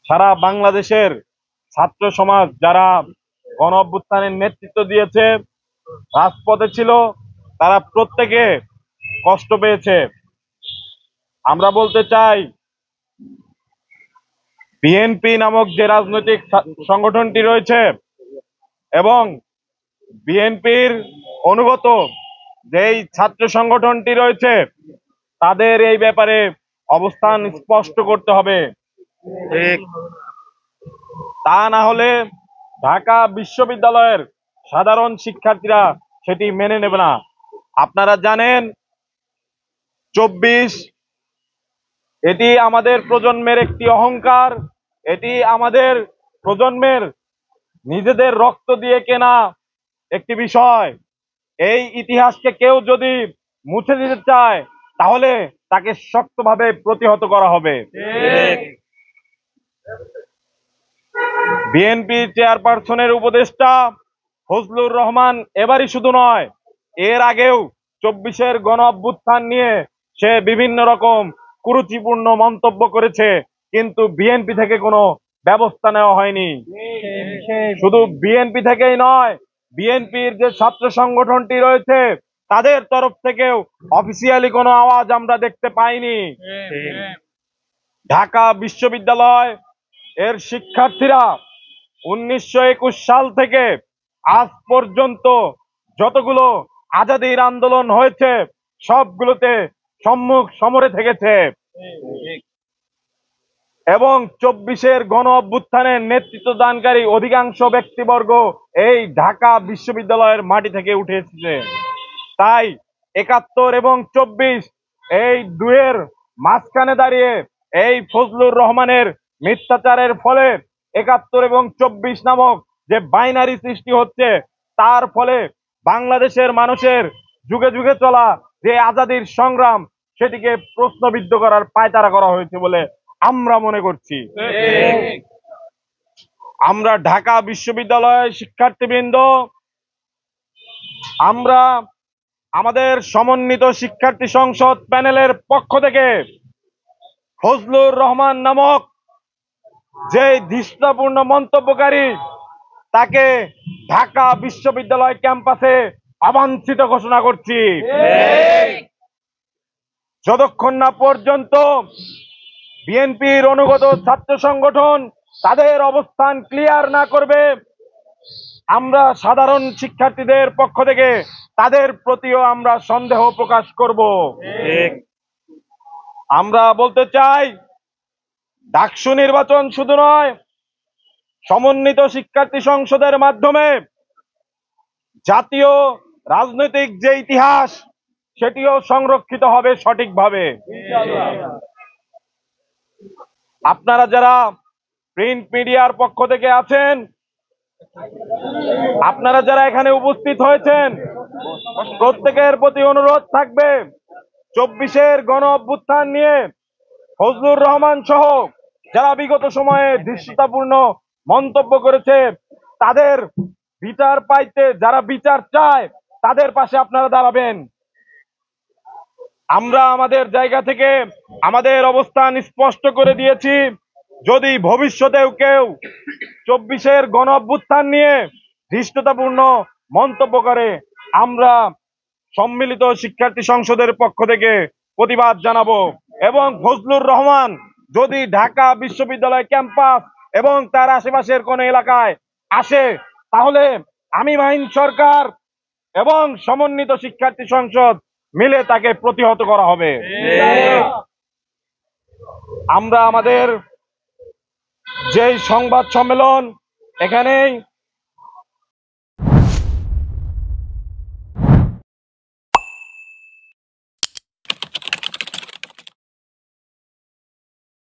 সারা বাংলাদেশের ছাত্র সমাজ যারা গণ অভ্যুত্থানের নেতৃত্ব দিয়েছে, রাজপথে ছিল, তারা প্রত্যেকে কষ্ট পেয়েছে। আমরা বলতে চাই, বিএনপি নামক যে রাজনৈতিক সংগঠনটি রয়েছে এবং বিএনপির অনুগত যেই ছাত্র সংগঠনটি রয়েছে, তাদের এই ব্যাপারে অবস্থান স্পষ্ট করতে হবে। তা না হলে ঢাকা বিশ্ববিদ্যালয়ের সাধারণ শিক্ষার্থীরা সেটি মেনে নেবে না। আপনারা জানেন 24 এটি আমাদের প্রজন্মের একটি অহংকার, এটি আমাদের প্রজন্মের নিজেদের রক্ত দিয়ে কেনা একটি বিষয়। এই ইতিহাসকে কেউ যদি মুছে দিতে চায় তাহলে তাকে শক্তভাবে প্রতিহত করা হবে। বিএনপি চেয়ারপারসনের উপদেষ্টা ফজলুর রহমান এবারই শুধু নয়, এর আগেও 24-এর গণ অভ্যুত্থান নিয়ে সে বিভিন্ন রকম কুরুচিপূর্ণ মন্তব্য করেছে, কিন্তু বিএনপি থেকে কোনো ব্যবস্থা নেওয়া হয়নি। শুধু বিএনপি থেকেই নয়, বিএনপির যে ছাত্র সংগঠনটি রয়েছে তাদের তরফ থেকেও অফিসিয়ালি কোনো আওয়াজ আমরা দেখতে পাইনি। ঢাকা বিশ্ববিদ্যালয় এর শিক্ষার্থীরা 1921 সাল থেকে আজ পর্যন্ত যতগুলো আজাদীর আন্দোলন হয়েছে সবগুলোতে সম্মুখ সমরে থেকেছে এবং 24-এর গণ অভ্যুত্থানের নেতৃত্ব দানকারী অধিকাংশ ব্যক্তিবর্গ এই ঢাকা বিশ্ববিদ্যালয়ের মাটি থেকে উঠে এসেছে। তাই 71 এবং 24 এই দুয়ের মাঝখানে দাঁড়িয়ে এই ফজলুর রহমানের মিথ্যাচারের ফলে 71 এবং 24 নামক যে বাইনারি সৃষ্টি হচ্ছে, তার ফলে বাংলাদেশের মানুষের যুগে যুগে চলা যে আজাদীর সংগ্রাম সেটিকে প্রশ্নবিদ্ধ করার পায়তারা করা হয়েছে বলে আমরা মনে করছি। আমরা ঢাকা বিশ্ববিদ্যালয়ের শিক্ষার্থীবৃন্দ, আমরা আমাদের সমন্বিত শিক্ষার্থী সংসদ প্যানেলের পক্ষ থেকে ফজলুর রহমান নামক যে ধৃষ্টতাপূর্ণ মন্তব্যকারী, তাকে ঢাকা বিশ্ববিদ্যালয় ক্যাম্পাসে অবাঞ্ছিত ঘোষণা করছি। যতক্ষণ না পর্যন্ত বিএনপির অনুগত ছাত্র সংগঠন তাদের অবস্থান ক্লিয়ার না করবে, আমরা সাধারণ শিক্ষার্থীদের পক্ষ থেকে তাদের প্রতিও আমরা সন্দেহ প্রকাশ করব। আমরা বলতে চাই, ডাকসু নির্বাচন শুধু নয়, সমন্বিত শিক্ষার্থী সংসদের মাধ্যমে জাতীয় রাজনৈতিক যে ইতিহাস সেটিও সংরক্ষিত হবে সঠিকভাবে। আপনারা যারা প্রিন্ট মিডিয়ার পক্ষ থেকে আছেন, আপনারা যারা এখানে উপস্থিত হয়েছেন, প্রত্যেকের প্রতি অনুরোধ থাকবে 24-এর গণ অভ্যুত্থান নিয়ে ফজলুর রহমান সহ যারা বিগত সময়ে ধৃষ্টতাপূর্ণ মন্তব্য করেছে তাদের বিচার পাইতে, যারা বিচার চায় তাদের পাশে আপনারা দাঁড়াবেন। আমরা আমাদের জায়গা থেকে আমাদের অবস্থান স্পষ্ট করে দিয়েছি। যদি ভবিষ্যতেও কেউ 24-এর গণ অভ্যুত্থান নিয়ে ধৃষ্টতাপূর্ণ মন্তব্য করে, আমরা সম্মিলিত শিক্ষার্থী সংসদের পক্ষ থেকে প্রতিবাদ জানাবো। এবং ফজলুর রহমান যদি ঢাকা বিশ্ববিদ্যালয় ক্যাম্পাস এবং তার আশেপাশের কোন এলাকায় আসে, তাহলে আমি মাহিন সরকার এবং সমন্বিত শিক্ষার্থী সংসদ মিলে তাকে প্রতিহত করা হবে। আমরা আমাদের যে সংবাদ সম্মেলন এখানেই